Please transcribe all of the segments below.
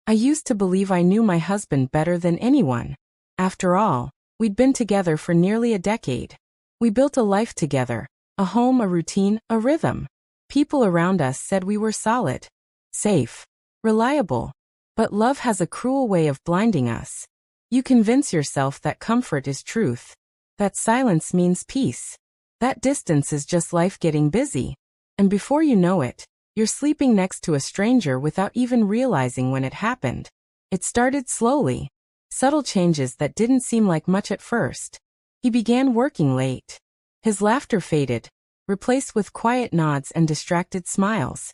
I used to believe I knew my husband better than anyone. After all, we'd been together for nearly a decade. We built a life together, a home, a routine, a rhythm. People around us said we were solid, safe, reliable. But love has a cruel way of blinding us. You convince yourself that comfort is truth, that silence means peace, that distance is just life getting busy. And before you know it, you're sleeping next to a stranger without even realizing when it happened. It started slowly. Subtle changes that didn't seem like much at first. He began working late. His laughter faded, replaced with quiet nods and distracted smiles.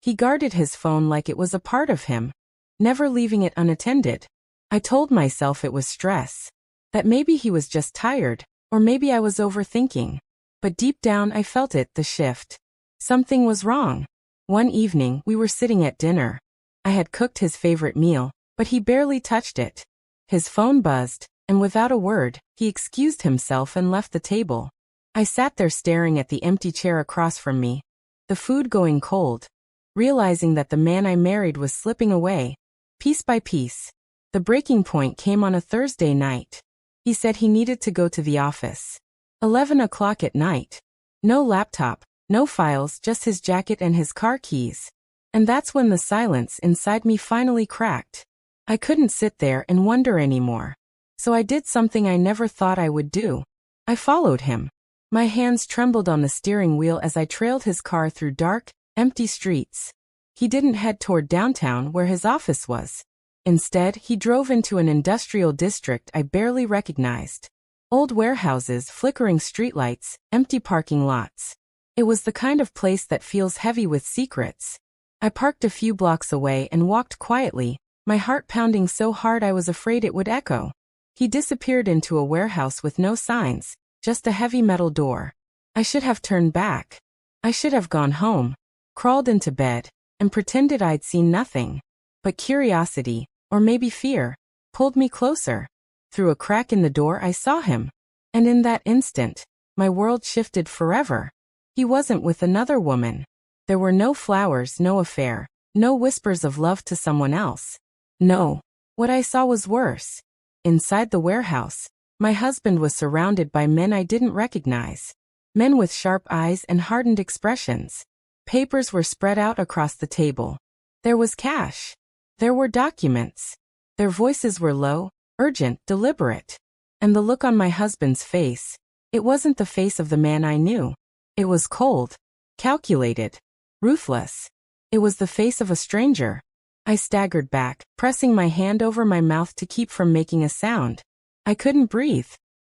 He guarded his phone like it was a part of him, never leaving it unattended. I told myself it was stress, that maybe he was just tired, or maybe I was overthinking. But deep down I felt it, the shift. Something was wrong. One evening, we were sitting at dinner. I had cooked his favorite meal, but he barely touched it. His phone buzzed, and without a word, he excused himself and left the table. I sat there staring at the empty chair across from me, the food going cold, realizing that the man I married was slipping away, piece by piece. The breaking point came on a Thursday night. He said he needed to go to the office. 11 o'clock at night. No laptop, no files, just his jacket and his car keys. And that's when the silence inside me finally cracked. I couldn't sit there and wonder anymore. So I did something I never thought I would do. I followed him. My hands trembled on the steering wheel as I trailed his car through dark, empty streets. He didn't head toward downtown where his office was. Instead, he drove into an industrial district I barely recognized. Old warehouses, flickering streetlights, empty parking lots. It was the kind of place that feels heavy with secrets. I parked a few blocks away and walked quietly, my heart pounding so hard I was afraid it would echo. He disappeared into a warehouse with no signs, just a heavy metal door. I should have turned back. I should have gone home, crawled into bed, and pretended I'd seen nothing. But curiosity, or maybe fear, pulled me closer. Through a crack in the door I saw him. And in that instant, my world shifted forever. He wasn't with another woman. There were no flowers, no affair, no whispers of love to someone else. No. What I saw was worse. Inside the warehouse, my husband was surrounded by men I didn't recognize. Men with sharp eyes and hardened expressions. Papers were spread out across the table. There was cash. There were documents. Their voices were low, urgent, deliberate. And the look on my husband's face, it wasn't the face of the man I knew. It was cold, calculated, ruthless. It was the face of a stranger. I staggered back, pressing my hand over my mouth to keep from making a sound. I couldn't breathe.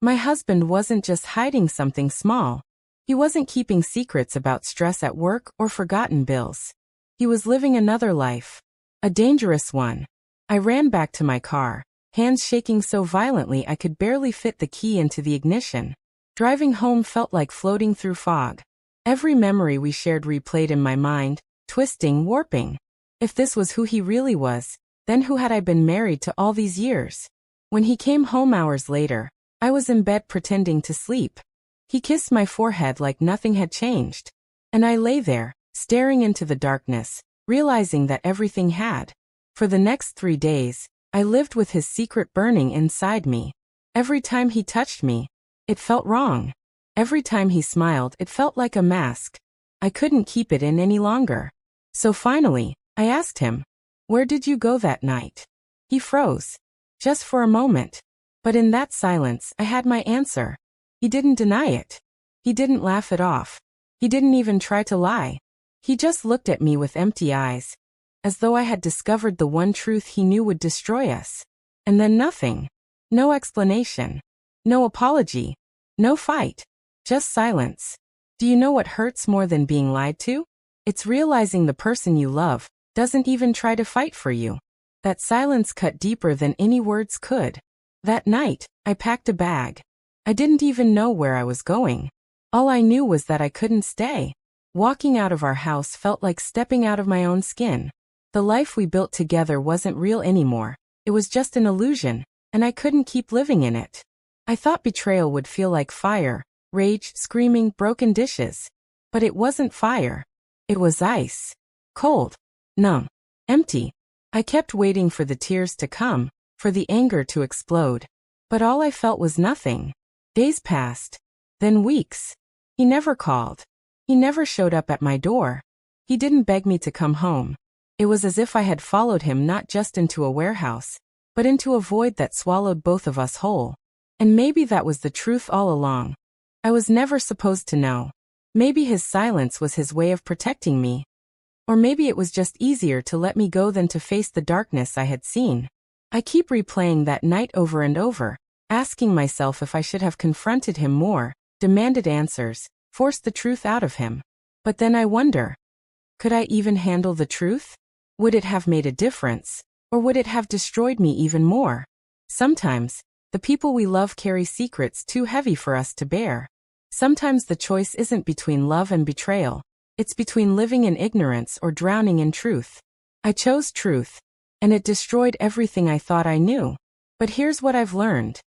My husband wasn't just hiding something small. He wasn't keeping secrets about stress at work or forgotten bills. He was living another life. A dangerous one. I ran back to my car, hands shaking so violently I could barely fit the key into the ignition. Driving home felt like floating through fog. Every memory we shared replayed in my mind, twisting, warping. If this was who he really was, then who had I been married to all these years? When he came home hours later, I was in bed pretending to sleep. He kissed my forehead like nothing had changed. And I lay there, staring into the darkness, realizing that everything had. For the next 3 days, I lived with his secret burning inside me. Every time he touched me, it felt wrong. Every time he smiled, it felt like a mask. I couldn't keep it in any longer. So finally, I asked him, "Where did you go that night?" He froze. Just for a moment. But in that silence, I had my answer. He didn't deny it. He didn't laugh it off. He didn't even try to lie. He just looked at me with empty eyes, as though I had discovered the one truth he knew would destroy us. And then nothing. No explanation. No apology. No fight. Just silence. Do you know what hurts more than being lied to? It's realizing the person you love doesn't even try to fight for you. That silence cut deeper than any words could. That night, I packed a bag. I didn't even know where I was going. All I knew was that I couldn't stay. Walking out of our house felt like stepping out of my own skin. The life we built together wasn't real anymore. It was just an illusion, and I couldn't keep living in it. I thought betrayal would feel like fire, rage, screaming, broken dishes. But it wasn't fire. It was ice. Cold. Numb. Empty. I kept waiting for the tears to come, for the anger to explode. But all I felt was nothing. Days passed. Then weeks. He never called. He never showed up at my door. He didn't beg me to come home. It was as if I had followed him not just into a warehouse, but into a void that swallowed both of us whole. And maybe that was the truth all along. I was never supposed to know. Maybe his silence was his way of protecting me. Or maybe it was just easier to let me go than to face the darkness I had seen. I keep replaying that night over and over, asking myself if I should have confronted him more, demanded answers, forced the truth out of him. But then I wonder, could I even handle the truth? Would it have made a difference? Or would it have destroyed me even more? Sometimes, the people we love carry secrets too heavy for us to bear. Sometimes the choice isn't between love and betrayal. It's between living in ignorance or drowning in truth. I chose truth, and it destroyed everything I thought I knew. But here's what I've learned.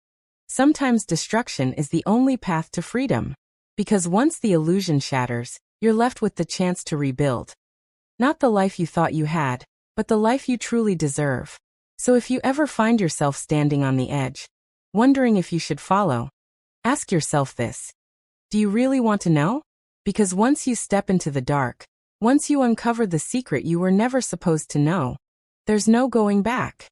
Sometimes destruction is the only path to freedom. Because once the illusion shatters, you're left with the chance to rebuild. Not the life you thought you had, but the life you truly deserve. So if you ever find yourself standing on the edge, wondering if you should follow, ask yourself this. Do you really want to know? Because once you step into the dark, once you uncover the secret you were never supposed to know, there's no going back.